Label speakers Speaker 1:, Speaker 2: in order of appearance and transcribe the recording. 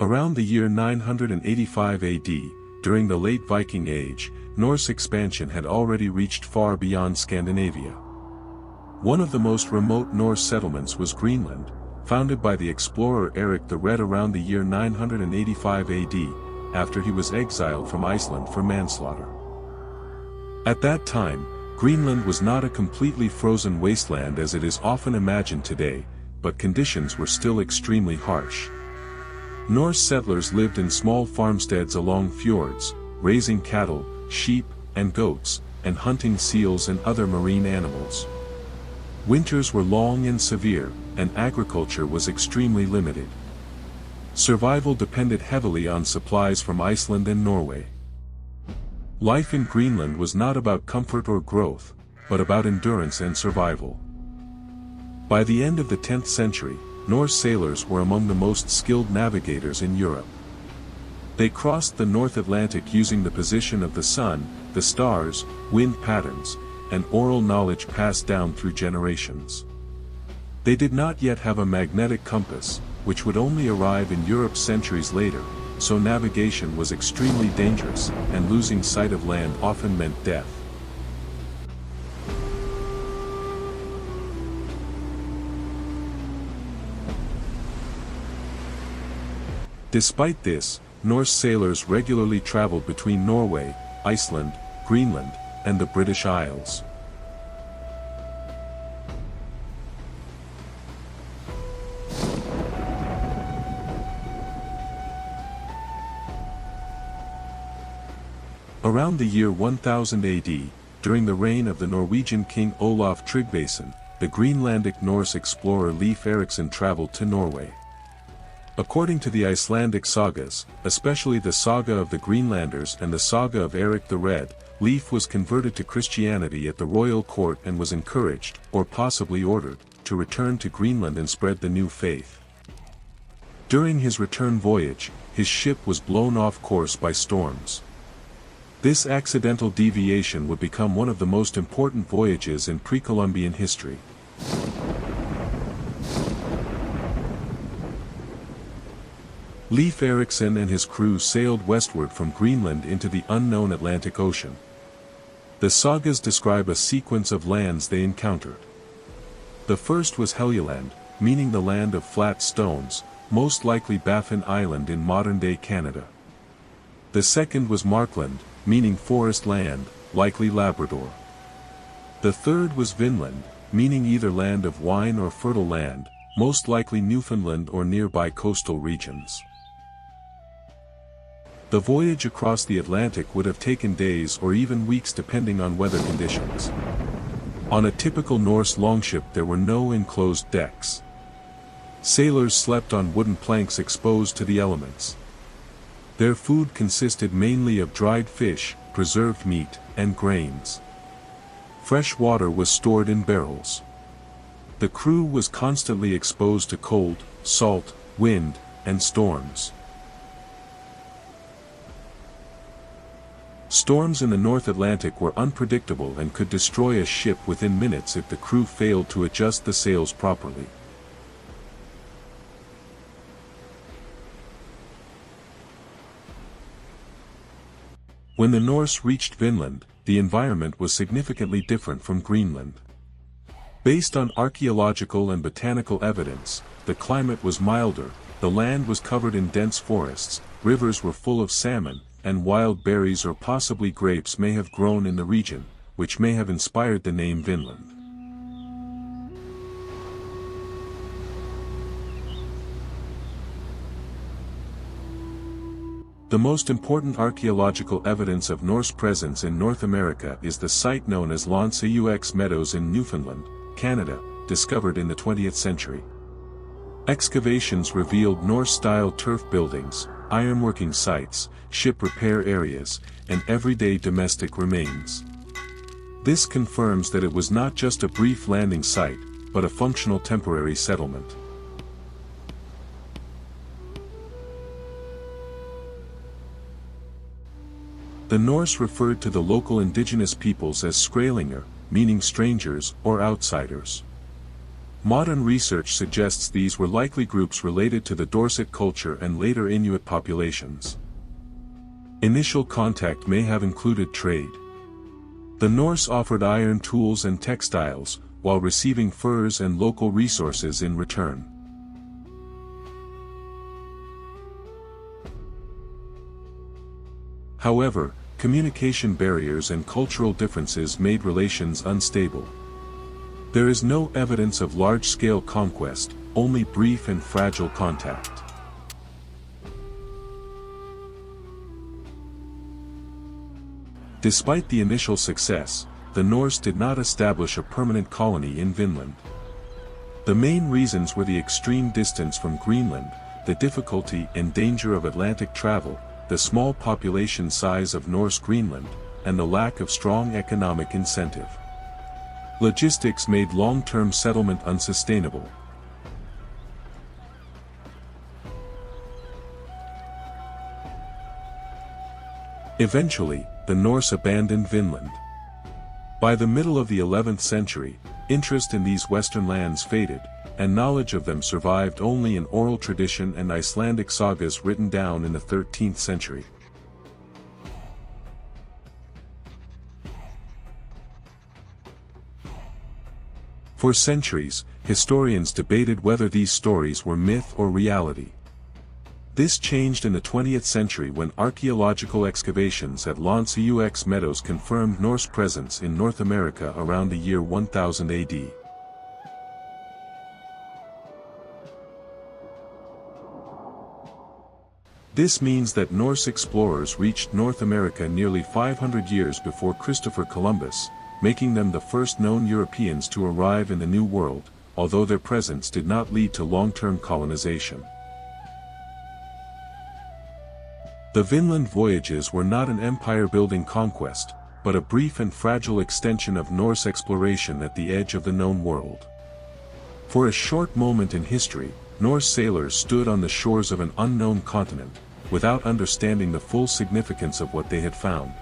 Speaker 1: Around the year 985 AD, during the late Viking Age, Norse expansion had already reached far beyond Scandinavia. One of the most remote Norse settlements was Greenland, founded by the explorer Eric the Red around the year 985 AD, after he was exiled from Iceland for manslaughter. At that time, Greenland was not a completely frozen wasteland as it is often imagined today, but conditions were still extremely harsh. Norse settlers lived in small farmsteads along fjords, raising cattle, sheep, and goats, and hunting seals and other marine animals. Winters were long and severe, and agriculture was extremely limited. Survival depended heavily on supplies from Iceland and Norway. Life in Greenland was not about comfort or growth, but about endurance and survival. By the end of the 10th century, Norse sailors were among the most skilled navigators in Europe. They crossed the North Atlantic using the position of the sun, the stars, wind patterns, and oral knowledge passed down through generations. They did not yet have a magnetic compass, which would only arrive in Europe centuries later, so navigation was extremely dangerous, and losing sight of land often meant death. Despite this, Norse sailors regularly traveled between Norway, Iceland, Greenland, and the British Isles. Around the year 1000 AD, during the reign of the Norwegian king Olaf Tryggvason, the Greenlandic Norse explorer Leif Erikson traveled to Norway. According to the Icelandic sagas, especially the Saga of the Greenlanders and the Saga of Eric the Red, Leif was converted to Christianity at the royal court and was encouraged, or possibly ordered, to return to Greenland and spread the new faith. During his return voyage, his ship was blown off course by storms. This accidental deviation would become one of the most important voyages in pre-Columbian history. Leif Erikson and his crew sailed westward from Greenland into the unknown Atlantic Ocean. The sagas describe a sequence of lands they encountered. The first was Helgeland, meaning the land of flat stones, most likely Baffin Island in modern-day Canada. The second was Markland, meaning forest land, likely Labrador. The third was Vinland, meaning either land of wine or fertile land, most likely Newfoundland or nearby coastal regions. The voyage across the Atlantic would have taken days or even weeks depending on weather conditions. On a typical Norse longship there were no enclosed decks. Sailors slept on wooden planks exposed to the elements. Their food consisted mainly of dried fish, preserved meat, and grains. Fresh water was stored in barrels. The crew was constantly exposed to cold, salt, wind, and storms. Storms in the North Atlantic were unpredictable and could destroy a ship within minutes if the crew failed to adjust the sails properly. When the Norse reached Vinland, the environment was significantly different from Greenland. Based on archaeological and botanical evidence, the climate was milder, the land was covered in dense forests, rivers were full of salmon, and wild berries or possibly grapes may have grown in the region, which may have inspired the name Vinland. The most important archaeological evidence of Norse presence in North America is the site known as L'Anse-aux Meadows in Newfoundland, Canada, discovered in the 20th century. Excavations revealed Norse-style turf buildings, ironworking sites, ship repair areas, and everyday domestic remains. This confirms that it was not just a brief landing site, but a functional temporary settlement. The Norse referred to the local indigenous peoples as Skrælingr, meaning strangers or outsiders. Modern research suggests these were likely groups related to the Dorset culture and later Inuit populations. Initial contact may have included trade. The Norse offered iron tools and textiles, while receiving furs and local resources in return. However, communication barriers and cultural differences made relations unstable. There is no evidence of large-scale conquest, only brief and fragile contact. Despite the initial success, the Norse did not establish a permanent colony in Vinland. The main reasons were the extreme distance from Greenland, the difficulty and danger of Atlantic travel, the small population size of Norse Greenland, and the lack of strong economic incentive. Logistics made long-term settlement unsustainable. Eventually, the Norse abandoned Vinland. By the middle of the 11th century, interest in these western lands faded, and knowledge of them survived only in oral tradition and Icelandic sagas written down in the 13th century. For centuries, historians debated whether these stories were myth or reality. This changed in the 20th century when archaeological excavations at Lons Meadows confirmed Norse presence in North America around the year 1000 AD. This means that Norse explorers reached North America nearly 500 years before Christopher Columbus, making them the first known Europeans to arrive in the New World, although their presence did not lead to long-term colonization. The Vinland voyages were not an empire-building conquest, but a brief and fragile extension of Norse exploration at the edge of the known world. For a short moment in history, Norse sailors stood on the shores of an unknown continent, without understanding the full significance of what they had found.